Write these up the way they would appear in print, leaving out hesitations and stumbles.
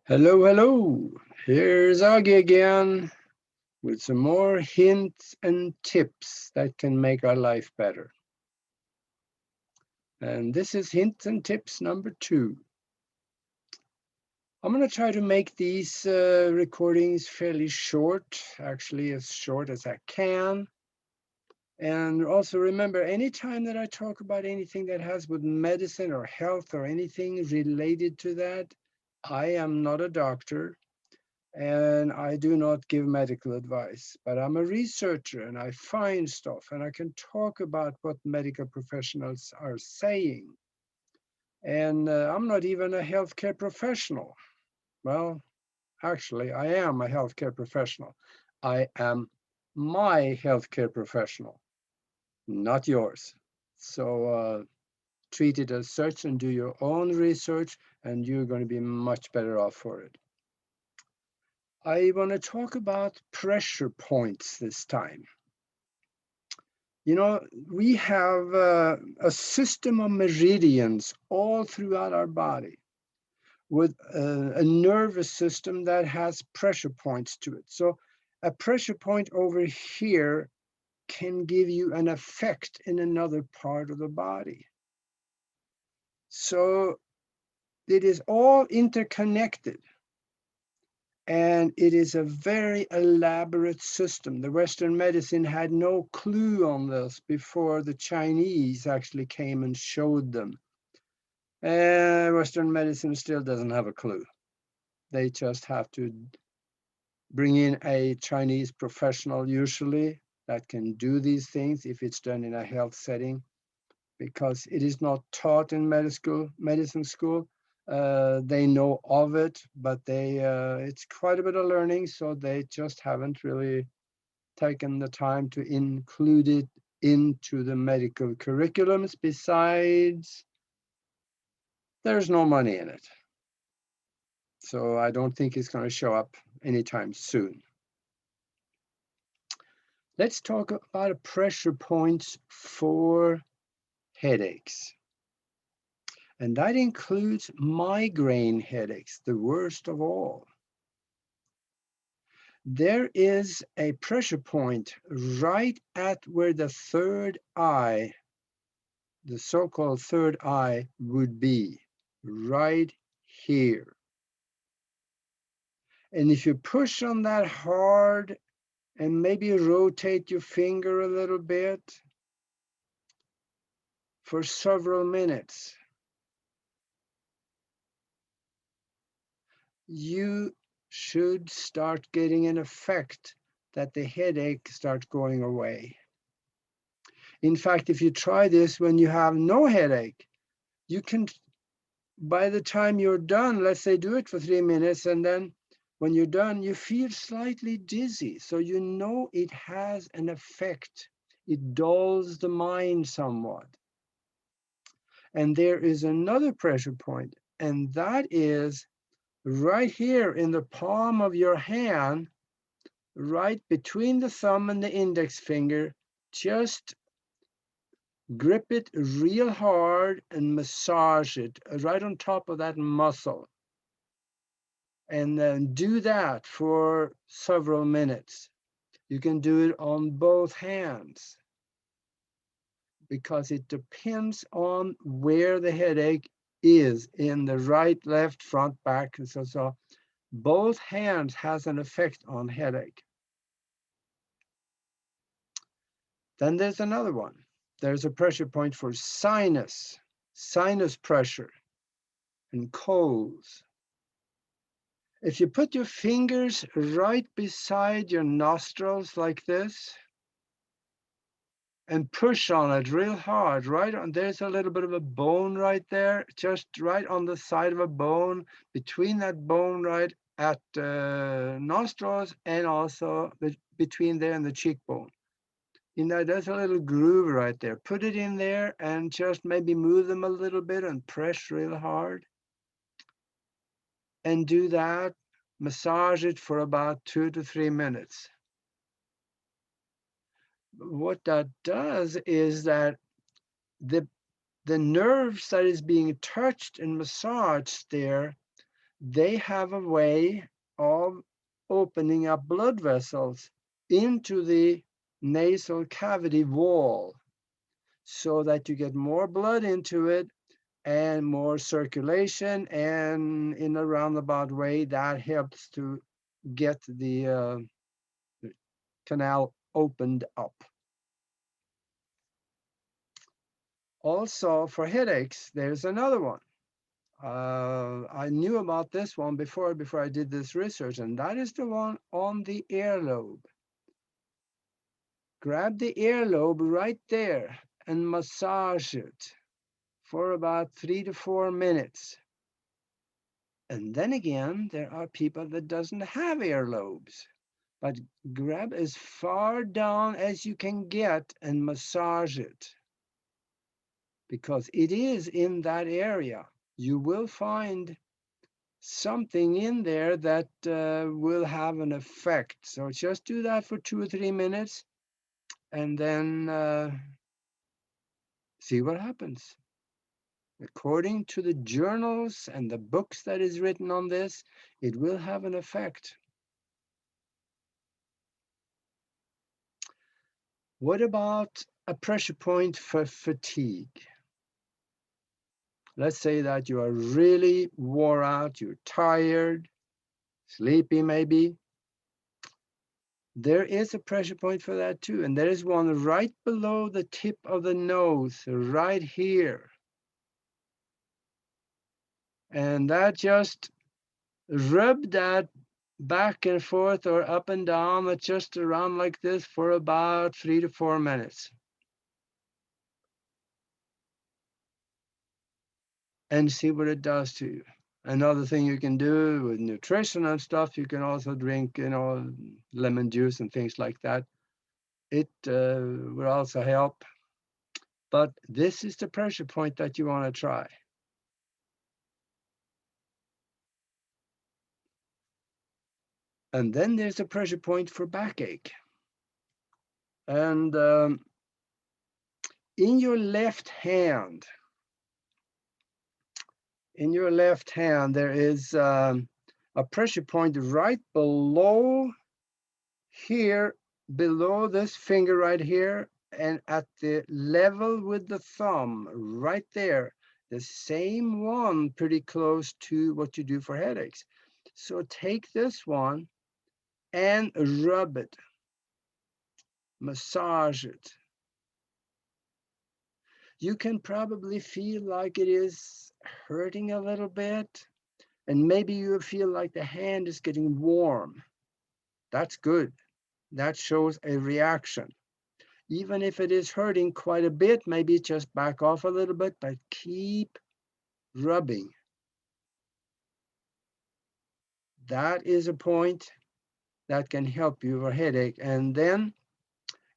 Hello, hello. Here's Augie again with some more hints and tips that can make our life better. And this is hints and tips number 2. I'm going to try to make these recordings fairly short, actually as short as I can. And also remember, anytime that I talk about anything that has with medicine or health or anything related to that, I am not a doctor. And I do not give medical advice, but I'm a researcher and I find stuff and I can talk about what medical professionals are saying. And I'm not even a healthcare professional. Well, actually, I am a healthcare professional. I am my healthcare professional, not yours. So treat it as such and do your own research, and you're going to be much better off for it. I want to talk about pressure points this time. You know, we have a system of meridians all throughout our body with a nervous system that has pressure points to it. So a pressure point over here can give you an effect in another part of the body. So it is all interconnected. And it is a very elaborate system. The Western medicine had no clue on this before the Chinese actually came and showed them. And Western medicine still doesn't have a clue. They just have to bring in a Chinese professional, usually, that can do these things if it's done in a health setting, because it is not taught in medicine school. They know of it, but it's quite a bit of learning, so they just haven't really taken the time to include it into the medical curriculums. Besides, there's no money in it. So I don't think it's going to show up anytime soon. Let's talk about pressure points for headaches. And that includes migraine headaches, the worst of all. There is a pressure point right at where the third eye, the so-called third eye, would be, right here. And if you push on that hard and maybe rotate your finger a little bit for several minutes, you should start getting an effect that the headache starts going away. In fact, if you try this when you have no headache, you can, by the time you're done, let's say do it for 3 minutes, and then when you're done, you feel slightly dizzy. So you know it has an effect. It dulls the mind somewhat. And there is another pressure point, and that is right here in the palm of your hand, right between the thumb and the index finger. Just grip it real hard and massage it right on top of that muscle. And then do that for several minutes. You can do it on both hands because it depends on where the headache is in the right, left, front, back. And so both hands has an effect on headache. Then there's another one. There's a pressure point for sinus pressure and colds. If you put your fingers right beside your nostrils like this and push on it real hard, right on, there's a little bit of a bone right there, just right on the side of a bone, between that bone right at nostrils and also between there and the cheekbone. You know, there's a little groove right there. Put it in there and just maybe move them a little bit and press real hard. And do that. Massage it for about 2 to 3 minutes. What that does is that the nerves that is being touched and massaged there, they have a way of opening up blood vessels into the nasal cavity wall so that you get more blood into it and more circulation, and in a roundabout way that helps to get the canal opened up. Also for headaches, there's another one. I knew about this one before I did this research, and that is the one on the earlobe. Grab the earlobe right there and massage it for about 3 to 4 minutes. And then again, there are people that doesn't have earlobes, but grab as far down as you can get and massage it, because it is in that area. You will find something in there that will have an effect. So just do that for 2 or 3 minutes and then see what happens. According to the journals and the books that is written on this, it will have an effect. What about a pressure point for fatigue? Let's say that you are really wore out, you're tired, sleepy maybe. There is a pressure point for that too, and there is one right below the tip of the nose, right here. And that just rub that back and forth or up and down, or just around like this for about 3 to 4 minutes. And see what it does to you. Another thing you can do with nutrition and stuff, you can also drink, lemon juice and things like that. It will also help. But this is the pressure point that you want to try. And then there's a pressure point for backache. And in your left hand, there is a pressure point right below here, below this finger right here, and at the level with the thumb, right there, the same one, pretty close to what you do for headaches. So take this one and rub it, massage it. You can probably feel like it is hurting a little bit, and maybe you feel like the hand is getting warm. That's good. That shows a reaction. Even if it is hurting quite a bit, maybe just back off a little bit, but keep rubbing. That is a point that can help you with a headache. And then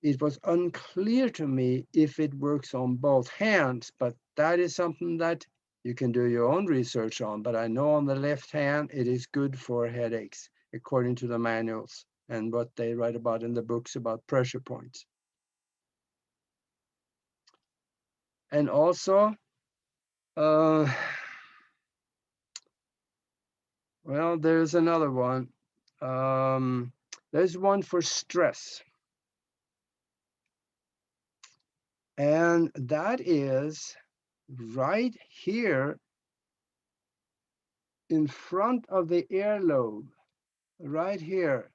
it was unclear to me if it works on both hands, but that is something that you can do your own research on. But I know on the left hand, it is good for headaches, according to the manuals and what they write about in the books about pressure points. And also, well, there's another one. There's one for stress. And that is right here in front of the earlobe, right here,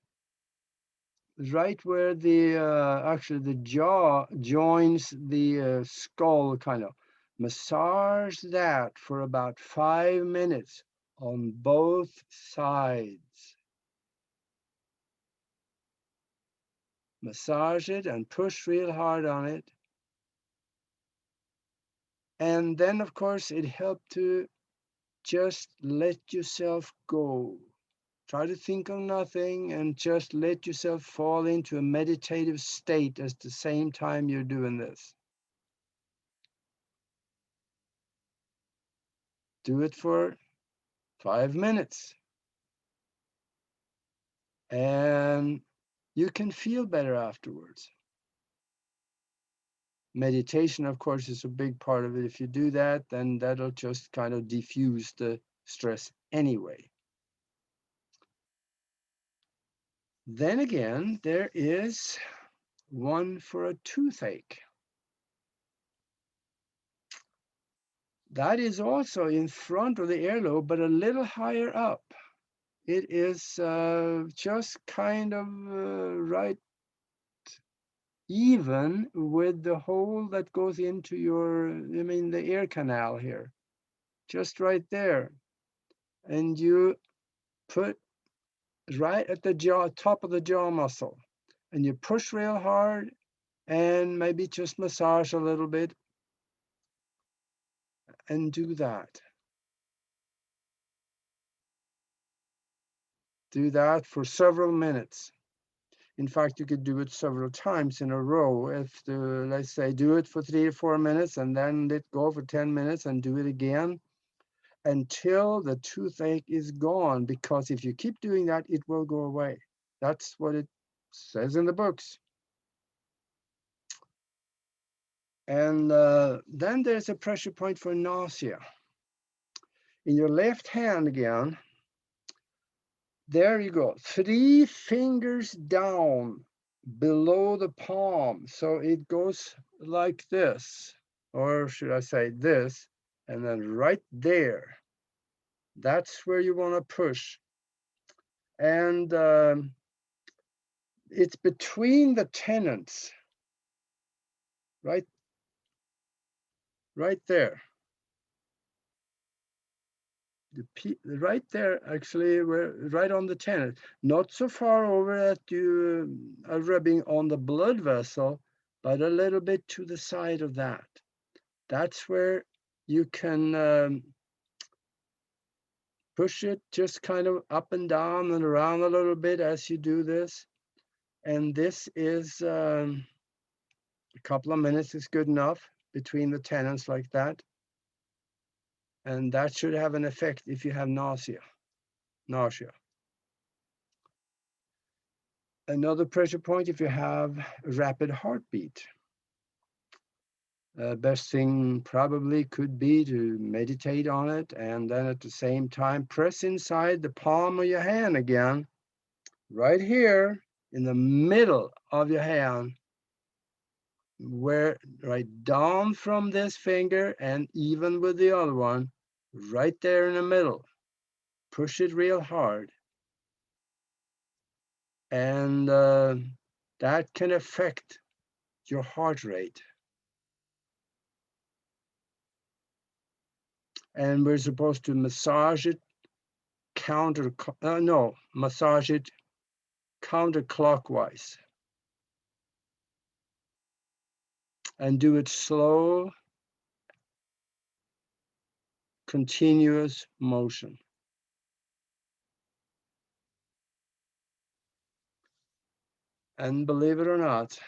right where the actually the jaw joins the skull, kind of. Massage that for about 5 minutes on both sides. Massage it and push real hard on it. And then, of course, it helped to just let yourself go. Try to think of nothing and just let yourself fall into a meditative state at the same time you're doing this. Do it for 5 minutes. And you can feel better afterwards. Meditation, of course, is a big part of it. If you do that, then that'll just kind of diffuse the stress anyway. Then again, there is one for a toothache. That is also in front of the earlobe, but a little higher up. It is just kind of right even with the hole that goes into the ear canal here, just right there. And you put right at the jaw, top of the jaw muscle, and you push real hard and maybe just massage a little bit and do that. Do that for several minutes. In fact, you could do it several times in a row. If let's say, do it for 3 or 4 minutes and then let go for 10 minutes and do it again until the toothache is gone. Because if you keep doing that, it will go away. That's what it says in the books. And then there's a pressure point for nausea. In your left hand again, there you go, 3 fingers down below the palm. So it goes like this, or should I say this, and then right there. That's where you want to push. And it's between the tendons, right there. Right there, actually, right on the tendon. Not so far over that you are rubbing on the blood vessel, but a little bit to the side of that. That's where you can push it just kind of up and down and around a little bit as you do this. And this is a couple of minutes is good enough between the tendons like that. And that should have an effect if you have nausea. Another pressure point if you have rapid heartbeat. Best thing probably could be to meditate on it, and then at the same time press inside the palm of your hand again, right here in the middle of your hand, where right down from this finger and even with the other one, right there in the middle. Push it real hard. And that can affect your heart rate. And we're supposed to massage it massage it counterclockwise. And do it slow, continuous motion. And believe it or not,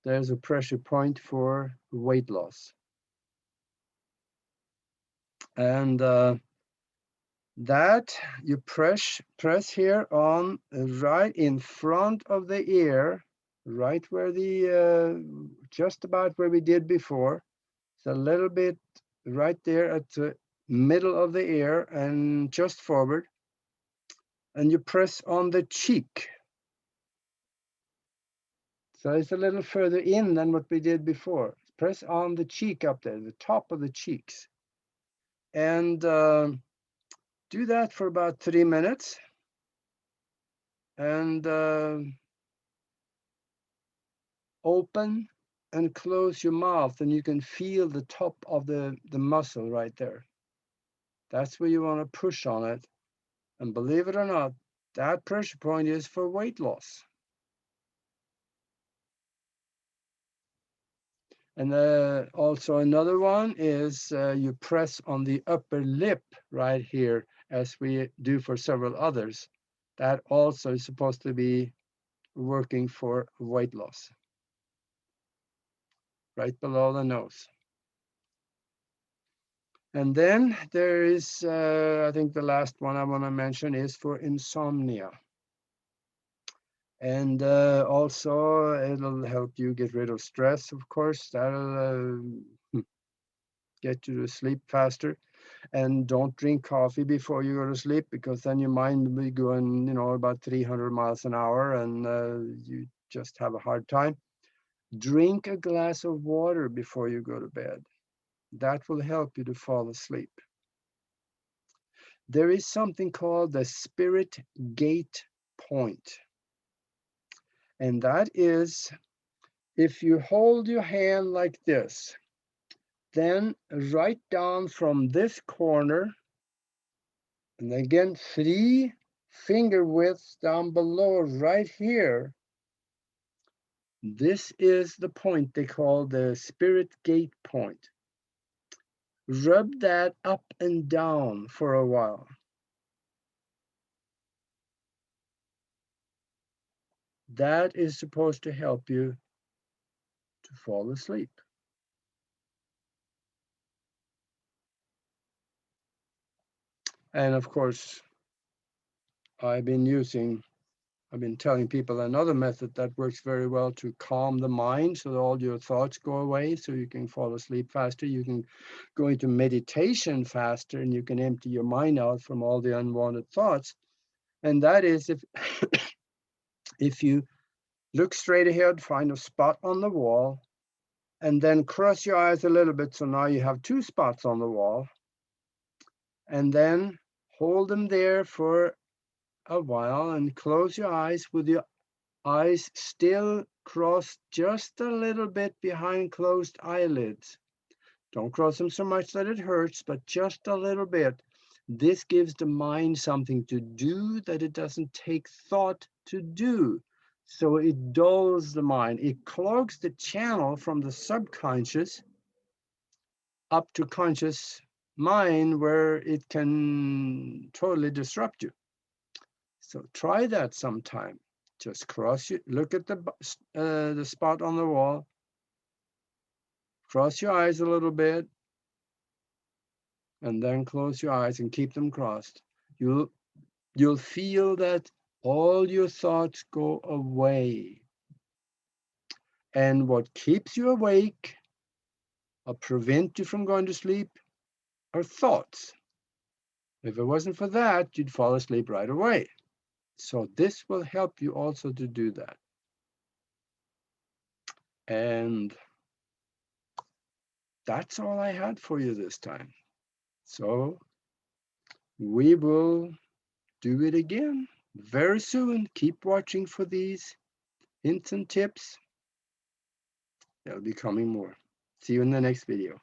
there's a pressure point for weight loss. And that you press here on right in front of the ear, right where just about where we did before. It's a little bit right there at the middle of the ear and just forward. And you press on the cheek. So it's a little further in than what we did before. Press on the cheek up there, the top of the cheeks. And do that for about 3 minutes. And open and close your mouth, and you can feel the top of the muscle right there. That's where you want to push on it. And believe it or not, that pressure point is for weight loss. And also another one is you press on the upper lip right here, as we do for several others. That also is supposed to be working for weight loss, right below the nose. And then there is, I think the last one I want to mention is for insomnia. And also it'll help you get rid of stress, of course. That'll get you to sleep faster. And don't drink coffee before you go to sleep, because then your mind will be going, about 300 miles an hour, and you just have a hard time. Drink a glass of water before you go to bed. That will help you to fall asleep. There is something called the spirit gate point. And that is, if you hold your hand like this, then right down from this corner, and again 3 finger widths down below right here, this is the point they call the spirit gate point. Rub that up and down for a while. That is supposed to help you to fall asleep. And of course, I've been telling people another method that works very well to calm the mind so that all your thoughts go away so you can fall asleep faster. You can go into meditation faster, and you can empty your mind out from all the unwanted thoughts. And that is, if you look straight ahead, find a spot on the wall, and then cross your eyes a little bit, so now you have 2 spots on the wall, and then hold them there for a while and close your eyes with your eyes still crossed just a little bit behind closed eyelids. Don't cross them so much that it hurts, but just a little bit. This gives the mind something to do that it doesn't take thought to do. So it dulls the mind. It clogs the channel from the subconscious up to conscious mind, where it can totally disrupt you. So try that sometime. Just look at the spot on the wall, cross your eyes a little bit, and then close your eyes and keep them crossed. You'll feel that all your thoughts go away. And what keeps you awake or prevent you from going to sleep are thoughts. If it wasn't for that, you'd fall asleep right away. So this will help you also to do that. And that's all I had for you this time. So we will do it again very soon. Keep watching for these hints and tips. There'll be coming more. See you in the next video.